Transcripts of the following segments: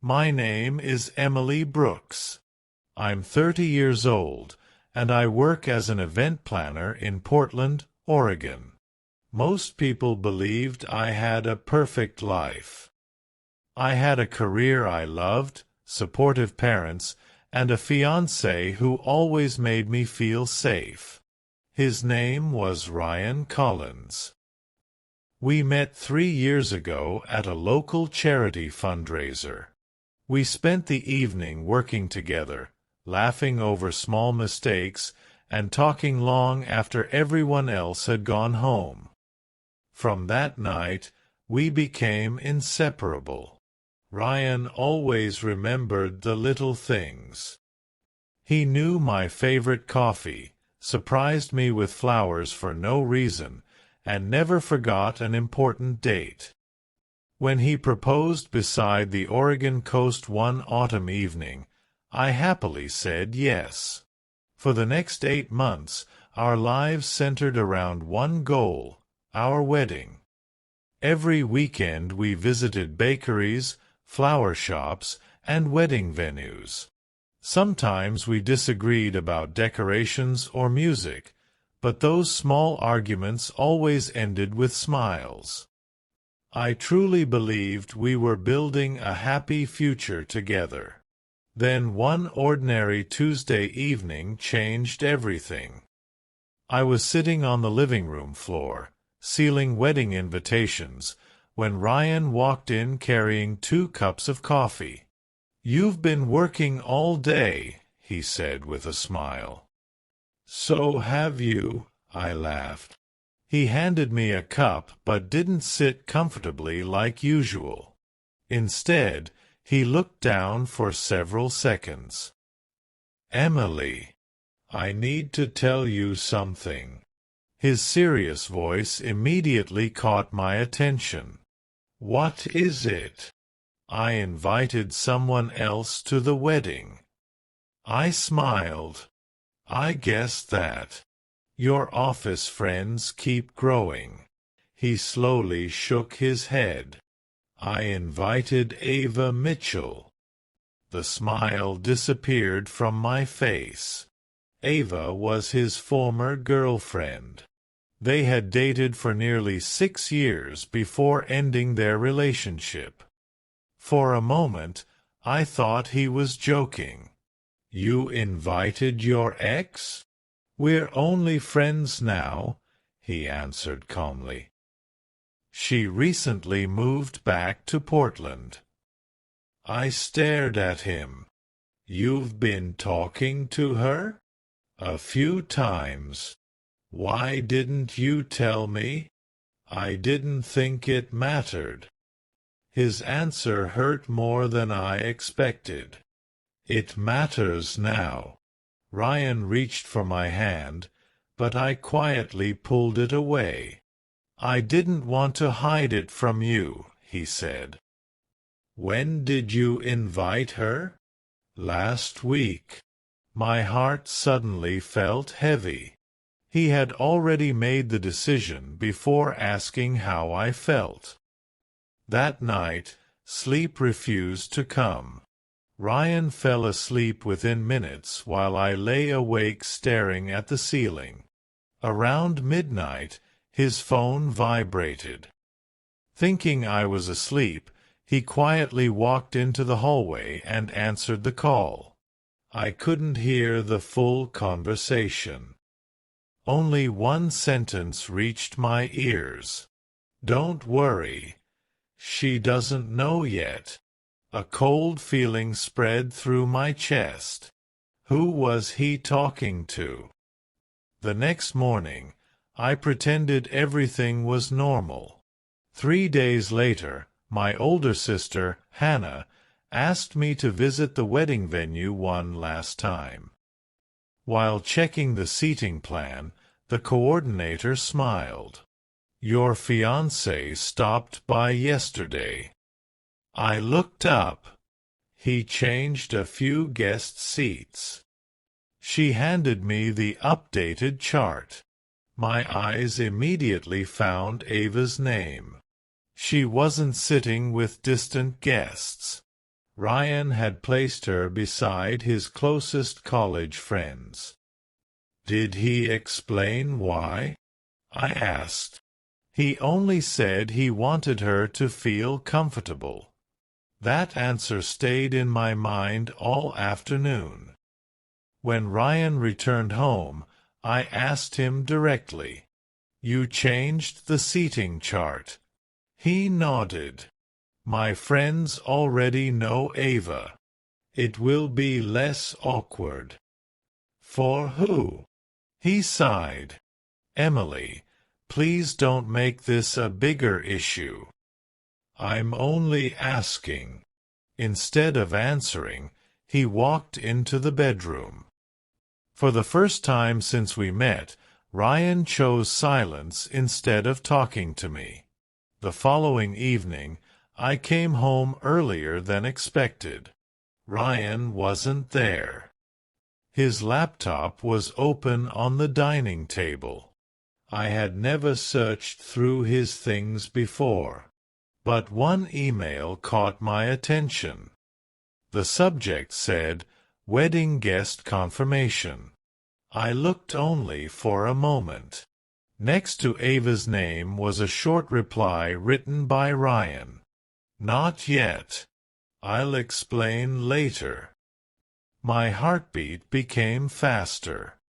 My name is Emily Brooks. I'm 30 years old, and I work as an event planner in Portland, Oregon. Most people believed I had a perfect life. I had a career I loved, supportive parents, and a fiancé who always made me feel safe. His name was Ryan Collins. We met 3 years ago at a local charity fundraiser. We spent the evening working together, laughing over small mistakes, and talking long after everyone else had gone home. From that night, we became inseparable. Ryan always remembered the little things. He knew my favorite coffee, surprised me with flowers for no reason, and never forgot an important date. When he proposed beside the Oregon coast one autumn evening, I happily said yes. For the next 8 months, our lives centered around one goal, our wedding. Every weekend we visited bakeries, flower shops, and wedding venues. Sometimes we disagreed about decorations or music, but those small arguments always ended with smiles. I truly believed we were building a happy future together. Then one ordinary Tuesday evening changed everything. I was sitting on the living room floor, sealing wedding invitations, when Ryan walked in carrying 2 cups of coffee. "You've been working all day," he said with a smile. "So have you," I laughed. He handed me a cup but didn't sit comfortably like usual. Instead, he looked down for several seconds. "Emily, I need to tell you something." His serious voice immediately caught my attention. "What is it?" "I invited someone else to the wedding." I smiled. "I guessed that. Your office friends keep growing." He slowly shook his head. "I invited Ava Mitchell." The smile disappeared from my face. Ava was his former girlfriend. They had dated for nearly 6 years before ending their relationship. For a moment, I thought he was joking. "You invited your ex?" "We're only friends now," he answered calmly. "She recently moved back to Portland." I stared at him. "You've been talking to her?" "A few times." "Why didn't you tell me?" "I didn't think it mattered." His answer hurt more than I expected. "It matters now." Ryan reached for my hand, but I quietly pulled it away. "I didn't want to hide it from you," he said. "When did you invite her?" "Last week." My heart suddenly felt heavy. He had already made the decision before asking how I felt. That night, sleep refused to come. Ryan fell asleep within minutes while I lay awake staring at the ceiling. Around midnight, his phone vibrated. Thinking I was asleep, he quietly walked into the hallway and answered the call. I couldn't hear the full conversation. Only one sentence reached my ears. "Don't worry. She doesn't know yet." A cold feeling spread through my chest. Who was he talking to? The next morning, I pretended everything was normal. 3 days later, my older sister, Hannah, asked me to visit the wedding venue one last time. While checking the seating plan, the coordinator smiled. "Your fiancé stopped by yesterday." I looked up. He changed a few guest seats. She handed me the updated chart. My eyes immediately found Ava's name. She wasn't sitting with distant guests. Ryan had placed her beside his closest college friends. Did he explain why? I asked. He only said he wanted her to feel comfortable. That answer stayed in my mind all afternoon. When Ryan returned home, I asked him directly, "You changed the seating chart?" He nodded. "My friends already know Ava. It will be less awkward." "For who?" He sighed. "Emily, please don't make this a bigger issue." "I'm only asking." Instead of answering, he walked into the bedroom. For the first time since we met, Ryan chose silence instead of talking to me. The following evening, I came home earlier than expected. Ryan wasn't there. His laptop was open on the dining table. I had never searched through his things before. But one email caught my attention. The subject said, "Wedding guest confirmation." I looked only for a moment. Next to Ava's name was a short reply written by Ryan. "Not yet. I'll explain later." My heartbeat became faster.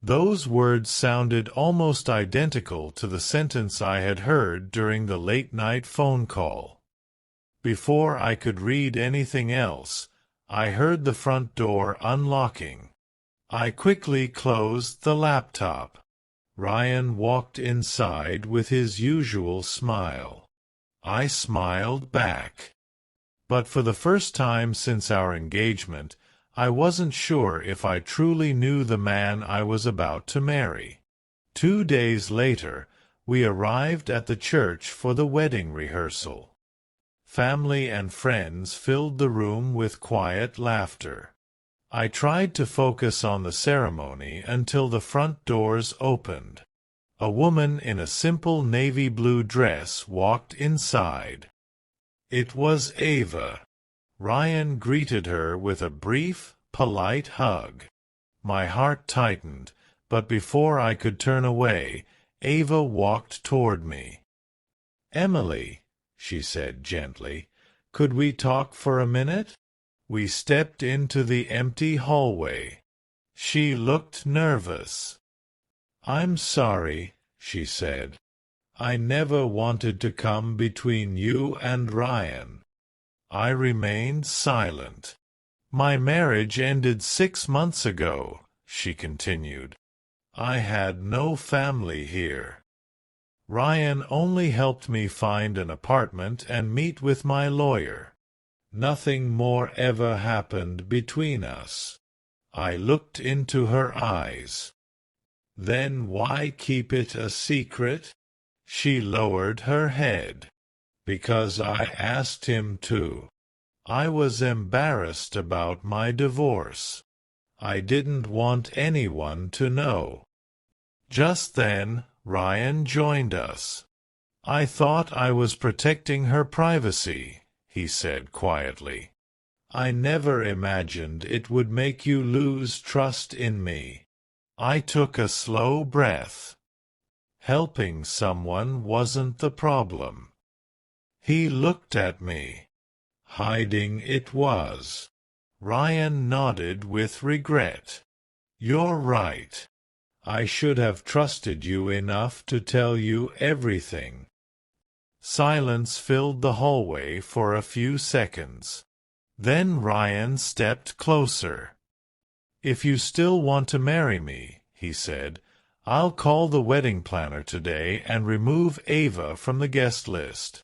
Those words sounded almost identical to the sentence I had heard during the late-night phone call. Before I could read anything else, I heard the front door unlocking. I quickly closed the laptop. Ryan walked inside with his usual smile. I smiled back. But for the first time since our engagement, I wasn't sure if I truly knew the man I was about to marry. 2 days later, we arrived at the church for the wedding rehearsal. Family and friends filled the room with quiet laughter. I tried to focus on the ceremony until the front doors opened. A woman in a simple navy blue dress walked inside. It was Ava. Ryan greeted her with a brief, polite hug. My heart tightened, but before I could turn away, Ava walked toward me. "Emily," she said gently, "could we talk for a minute?" We stepped into the empty hallway. She looked nervous. "I'm sorry," she said. "I never wanted to come between you and Ryan." I remained silent. "My marriage ended 6 months ago," she continued. "I had no family here. Ryan only helped me find an apartment and meet with my lawyer. Nothing more ever happened between us." I looked into her eyes. "Then why keep it a secret?" She lowered her head. "Because I asked him to. I was embarrassed about my divorce. I didn't want anyone to know." Just then, Ryan joined us. "I thought I was protecting her privacy," he said quietly. "I never imagined it would make you lose trust in me." I took a slow breath. Helping someone wasn't the problem. He looked at me. Hiding it was. Ryan nodded with regret. "You're right. I should have trusted you enough to tell you everything." Silence filled the hallway for a few seconds. Then Ryan stepped closer. "If you still want to marry me," he said, "I'll call the wedding planner today and remove Ava from the guest list.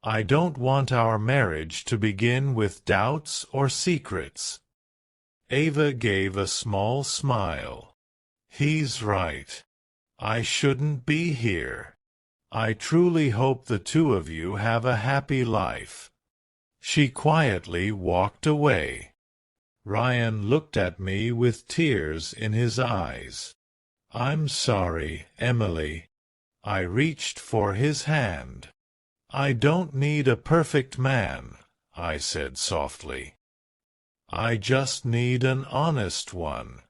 I don't want our marriage to begin with doubts or secrets." Ava gave a small smile. "He's right. I shouldn't be here. I truly hope the two of you have a happy life." She quietly walked away. Ryan looked at me with tears in his eyes. "I'm sorry, Emily." I reached for his hand. "I don't need a perfect man," I said softly. I just need an honest one.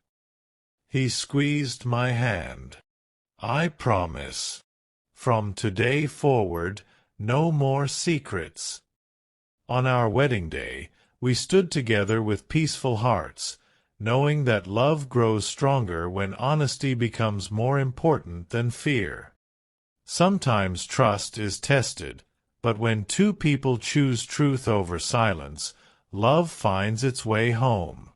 He squeezed my hand. I promise. From today forward, no more secrets. On our wedding day, we stood together with peaceful hearts, knowing that love grows stronger when honesty becomes more important than fear. Sometimes trust is tested, but when two people choose truth over silence, love finds its way home.